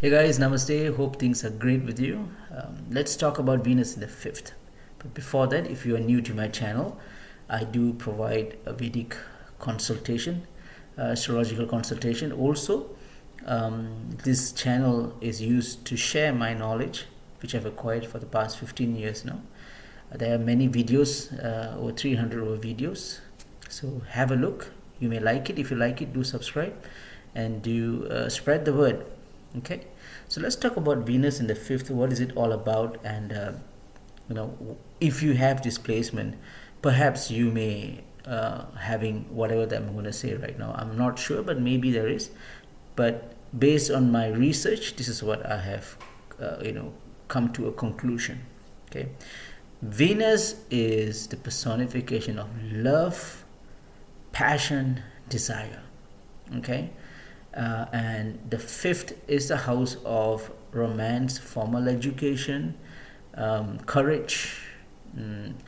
Hey guys, namaste. Hope things are great with you. Let's talk about Venus in the fifth. But before that, if you are new to my channel, I do provide a Vedic consultation, astrological consultation. Also, this channel is used to share my knowledge, which I've acquired for the past 15 years now. There are many videos, over 300 over videos. So have a look. You may like it. If you like it, do subscribe and do spread the word. Okay, so let's talk about Venus in the fifth. What is it all about? And if you have this placement, perhaps you may having whatever that I'm going to say right now. I'm not sure, but maybe there is. But based on my research, this is what I have, come to a conclusion. Okay, Venus is the personification of love, passion, desire. Okay. And the fifth is the house of romance, formal education, courage,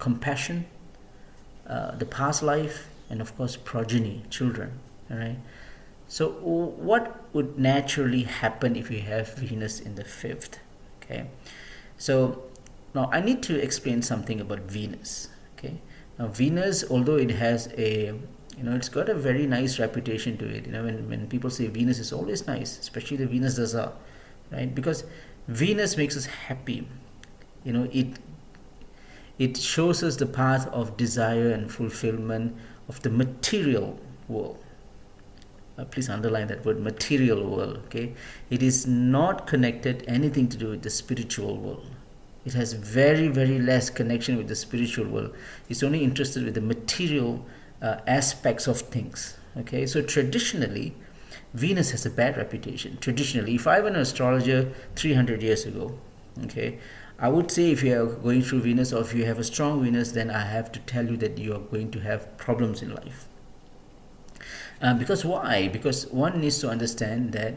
compassion, the past life, and of course progeny, children. All right. So what would naturally happen if you have Venus in the fifth? Okay. So now I need to explain something about Venus. Okay. Now Venus, although it has it's got a very nice reputation to it. When people say Venus is always nice, especially the Venus Dasa, right? Because Venus makes us happy. It shows us the path of desire and fulfillment of the material world. Please underline that word, material world. Okay, it is not connected anything to do with the spiritual world. It has very, very less connection with the spiritual world. It's only interested with the material aspects of things. Okay, so traditionally Venus has a bad reputation. Traditionally, if I were an astrologer 300 years ago, okay, I would say if you are going through Venus, or if you have a strong Venus, then I have to tell you that you are going to have problems in life. Because why? Because one needs to understand that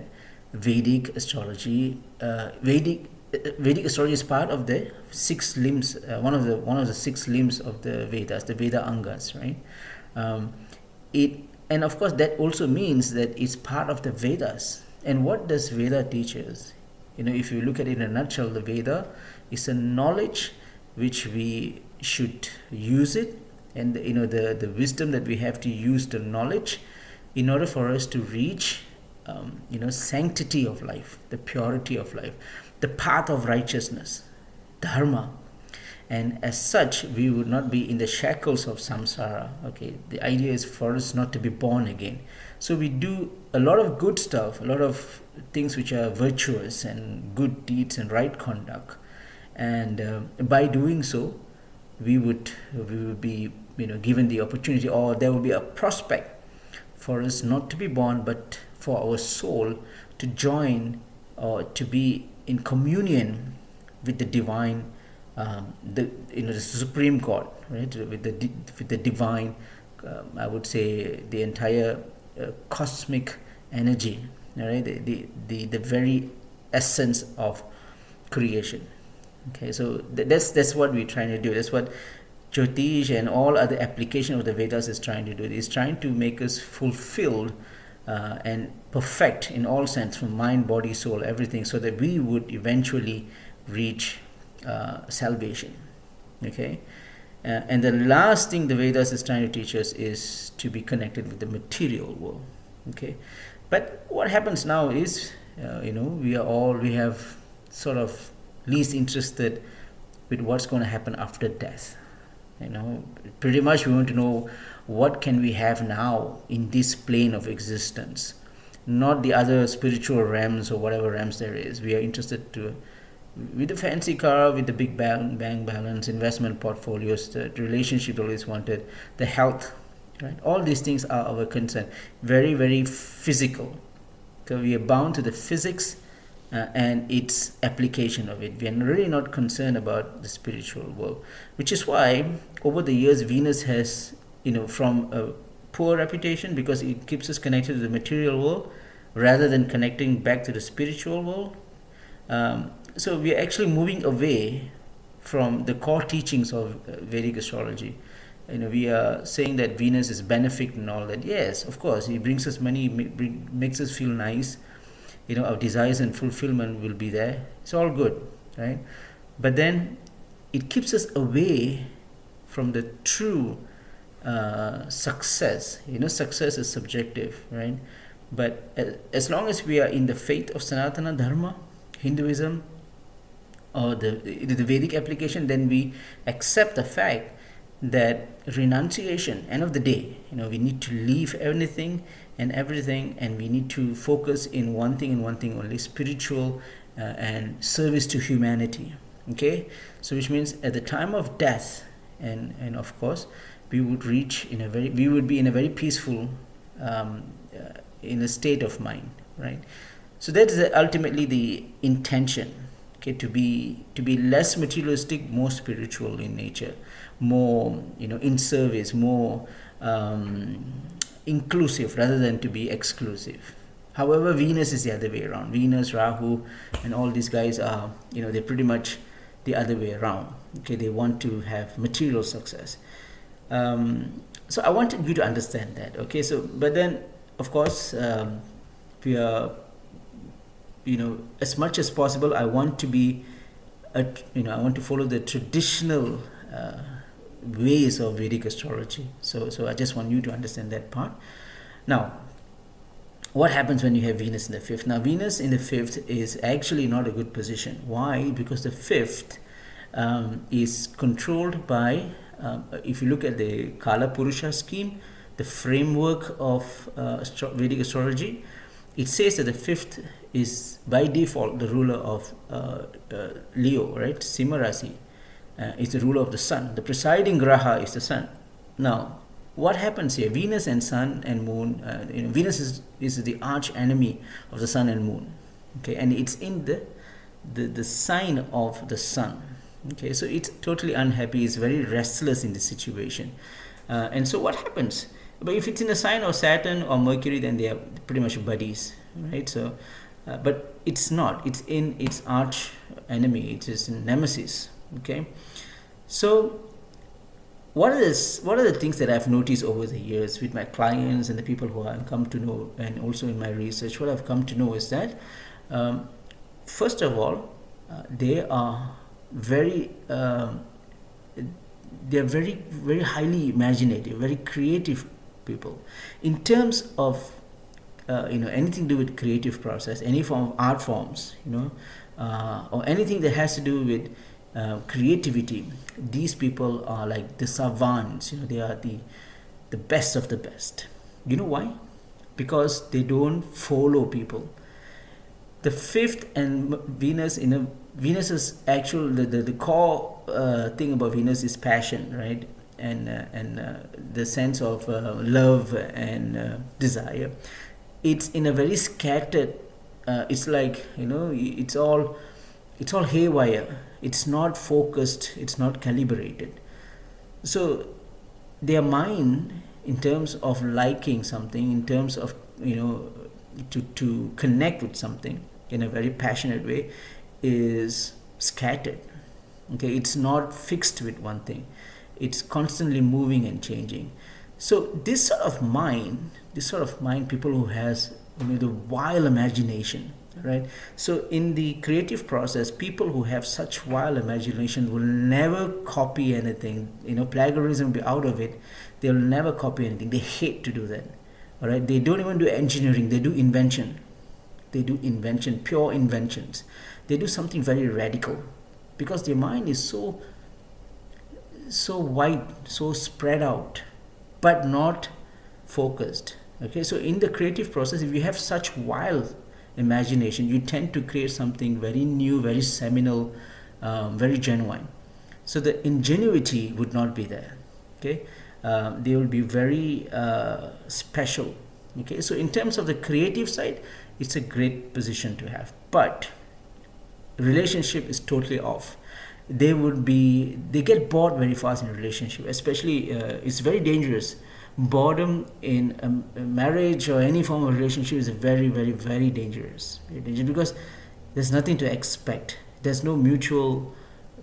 Vedic astrology is part of the six limbs, one of the six limbs of the Vedas, the Veda Angas, right? And of course that also means that it's part of the Vedas. And what does Veda teach us? If you look at it in a nutshell, the Veda is a knowledge which we should use it, and the wisdom that we have to use the knowledge in order for us to reach sanctity of life, the purity of life, the path of righteousness, dharma. And as such, we would not be in the shackles of samsara. Okay, the idea is for us not to be born again. So we do a lot of good stuff, a lot of things which are virtuous and good deeds and right conduct. And by doing so, we would be given the opportunity, or there will be a prospect for us not to be born, but for our soul to join or to be in communion with the divine, the supreme God, right? With the divine, I would say the entire cosmic energy, right? The very essence of creation. Okay, so that's what we're trying to do. That's what Jyotish and all other application of the Vedas is trying to do. It's trying to make us fulfilled and perfect in all sense, from mind, body, soul, everything, so that we would eventually reach salvation. Okay, and the last thing the Vedas is trying to teach us is to be connected with the material world. Okay, but what happens now is we have sort of least interested with what's going to happen after death. Pretty much we want to know what can we have now in this plane of existence, not the other spiritual realms or whatever realms there is. We are interested with the fancy car, with the big bank balance, investment portfolios, the relationship always wanted, the health, right? All these things are our concern. Very, very physical. So we are bound to the physics and its application of it. We are really not concerned about the spiritual world, which is why over the years Venus has, from a poor reputation, because it keeps us connected to the material world rather than connecting back to the spiritual world. So we are actually moving away from the core teachings of Vedic astrology. We are saying that Venus is benefic and all that. Yes, of course, it brings us money, makes us feel nice, our desires and fulfillment will be there. It's all good, right? But then it keeps us away from the true success. Success is subjective, right? But as long as we are in the faith of Sanatana Dharma, Hinduism, or the Vedic application, then we accept the fact that renunciation, end of the day, we need to leave anything and everything, and we need to focus in one thing and one thing only: spiritual and service to humanity. Okay, so which means at the time of death, and of course, we would be in a very peaceful, in a state of mind, right? So that is ultimately the intention. Okay, to be less materialistic, more spiritual in nature, more in service, more inclusive rather than to be exclusive. However, Venus is the other way around. Venus, Rahu, and all these guys are, they're pretty much the other way around. Okay, they want to have material success. So I wanted you to understand that. Okay, so but then of course we are, as much as possible, I want to be, I want to follow the traditional ways of Vedic astrology. So I just want you to understand that part. Now, what happens when you have Venus in the fifth? Now, Venus in the fifth is actually not a good position. Why? Because the fifth is controlled by, if you look at the Kala Purusha scheme, the framework of Vedic astrology, it says that the fifth is by default the ruler of Leo, right? Simha Rasi is the ruler of the sun. The presiding graha is the sun. Now, what happens here? Venus and sun and moon, Venus is the arch enemy of the sun and moon. Okay, and it's in the sign of the sun. Okay, so it's totally unhappy. It's very restless in this situation. And so what happens? But if it's in the sign of Saturn or Mercury, then they are pretty much buddies, right? So, but it's not. It's in its arch enemy. It is in nemesis. Okay, so what are the things that I've noticed over the years with my clients and the people who I've come to know, and also in my research, what I've come to know is that first of all, they are very very highly imaginative, very creative people. In terms of anything to do with creative process, any form of art forms, or anything that has to do with creativity, these people are like the savants. They are the best of the best. You know why? Because they don't follow people. The fifth and Venus Venus is actual the core thing about Venus is passion, right? And the sense of love and desire. It's in a very scattered. It's like it's all haywire. It's not focused. It's not calibrated. So their mind, in terms of liking something, in terms of to connect with something in a very passionate way, is scattered. Okay, it's not fixed with one thing. It's constantly moving and changing. So this sort of mind, people who has the wild imagination, right? So in the creative process, people who have such wild imagination will never copy anything. Plagiarism will be out of it. They'll never copy anything. They hate to do that. All right. They don't even do engineering. They do invention. Pure inventions. They do something very radical, because their mind is so wide, so spread out, but not focused. Okay, so in the creative process, if you have such wild imagination, you tend to create something very new, very seminal, very genuine. So the ingenuity would not be there. Okay, they will be very special. Okay, so in terms of the creative side, it's a great position to have, but relationship is totally off. They get bored very fast in a relationship, especially it's very dangerous. Boredom in a marriage or any form of relationship is very, very, very dangerous. Very dangerous, because there's nothing to expect. There's no mutual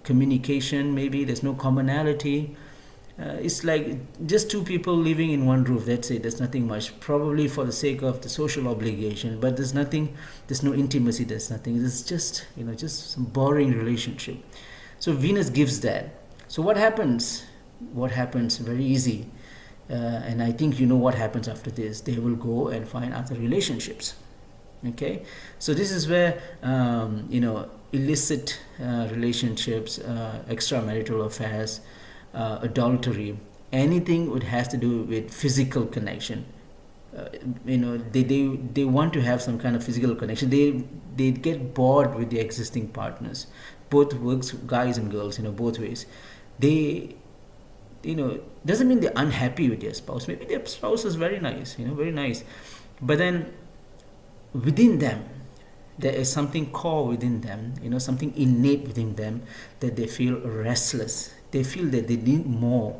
communication, maybe there's no commonality. It's like just two people living in one roof. That's it. There's nothing much. Probably for the sake of the social obligation, but there's nothing. There's no intimacy. There's nothing. It's just just some boring relationship. So Venus gives that. So what happens? What happens? Very easy. And I think you know what happens after this. They will go and find other relationships. Okay, so this is where illicit relationships, extramarital affairs, adultery, anything which has to do with physical connection. They want to have some kind of physical connection. They get bored with the existing partners. Both works, guys and girls, both ways. They doesn't mean they're unhappy with their spouse. Maybe their spouse is very nice, very nice, but then within them there is something core within them, something innate within them, that they feel restless. They feel that they need more,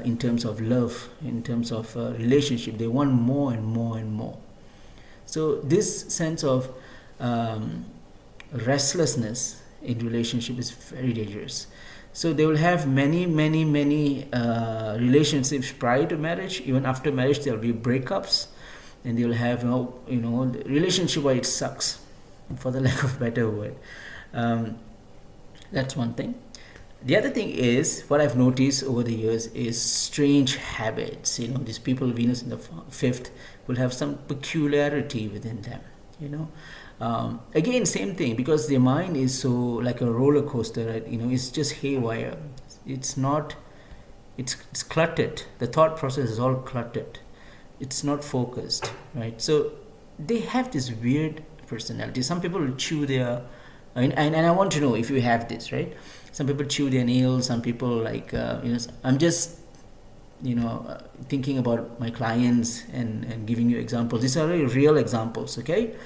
in terms of love, in terms of relationship. They want more and more and more. So this sense of restlessness in relationship is very dangerous. So they will have many relationships prior to marriage. Even after marriage there will be breakups, and they'll have the relationship where it sucks, for the lack of a better word. That's one thing. The other thing is, what I've noticed over the years is strange habits. These people, Venus in the fifth, will have some peculiarity within them. Again, same thing, because their mind is so like a roller coaster, right? It's just haywire. It's cluttered. The thought process is all cluttered. It's not focused, right? So they have this weird personality. Some people chew their, and I want to know if you have this, right? Some people chew their nails. Some people I'm just thinking about my clients and giving you examples. These are very real examples, okay?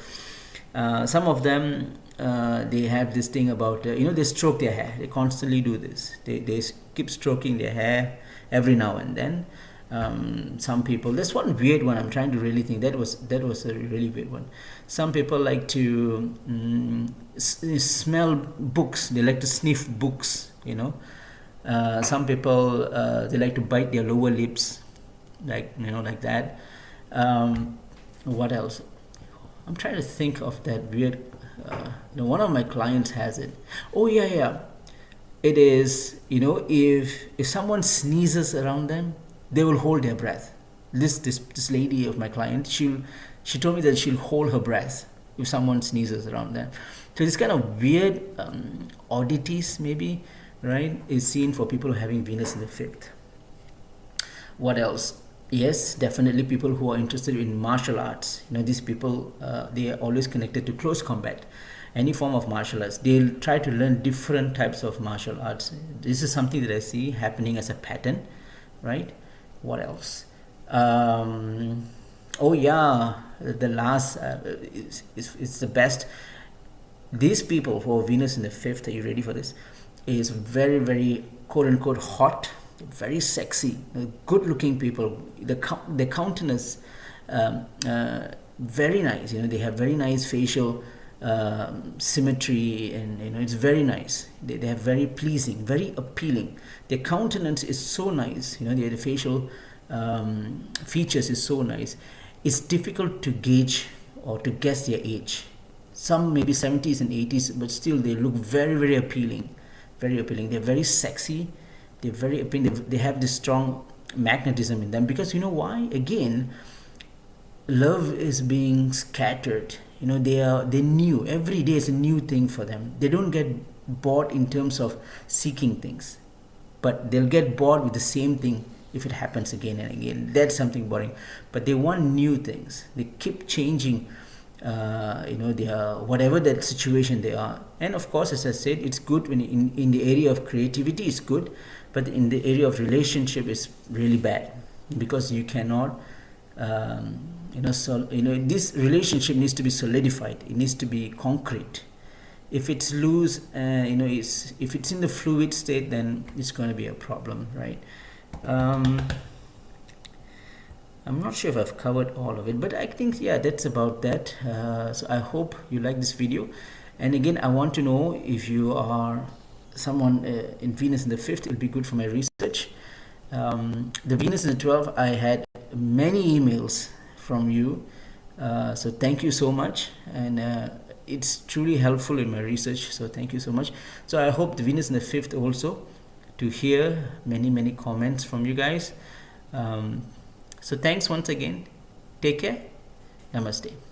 Some of them, they have this thing about, they stroke their hair. They constantly do this. They keep stroking their hair every now and then. Some people, that's one weird one. I'm trying to really think. That was a really weird one. Some people like to smell books. They like to sniff books. Some people, they like to bite their lower lips, like that. What else? I'm trying to think of that weird. One of my clients has it. Oh yeah. It is, if someone sneezes around them, they will hold their breath. This lady of my client, she told me that she'll hold her breath if someone sneezes around them. So this kind of weird oddities, maybe, right, is seen for people having Venus in the fifth. What else? Yes, definitely people who are interested in martial arts. These people, they are always connected to close combat. Any form of martial arts. They'll try to learn different types of martial arts. This is something that I see happening as a pattern, right? What else? Oh yeah, the last is the best. These people who are Venus in the fifth, are you ready for this? Is very, very quote unquote hot, very sexy, good looking people. The countenance, very nice. They have very nice facial symmetry, and it's very nice. They have very pleasing, very appealing. Their countenance is so nice. The facial features is so nice. It's difficult to gauge or to guess their age. Some maybe 70s and 80s, but still they look very, very appealing. Very appealing. They're very sexy. They're very appealing. They have this strong magnetism in them, because why? Again, love is being scattered. They're new. Every day is a new thing for them. They don't get bored in terms of seeking things, but they'll get bored with the same thing if it happens again and again. That's something boring. But they want new things. They keep changing, their whatever that situation they are. And of course, as I said, it's good when in the area of creativity, it's good, but in the area of relationship, it's really bad, because you cannot. This relationship needs to be solidified. It needs to be concrete. If it's loose, if it's in the fluid state, then it's going to be a problem, right? I'm not sure if I've covered all of it, but I think, yeah, that's about that. So I hope you like this video. And again, I want to know if you are someone in Venus in the fifth. It will be good for my research. The Venus in the 12th, I had many emails from you. So thank you so much. And it's truly helpful in my research. So thank you so much. So I hope the Venus in the 5th also to hear many comments from you guys. So thanks once again. Take care. Namaste.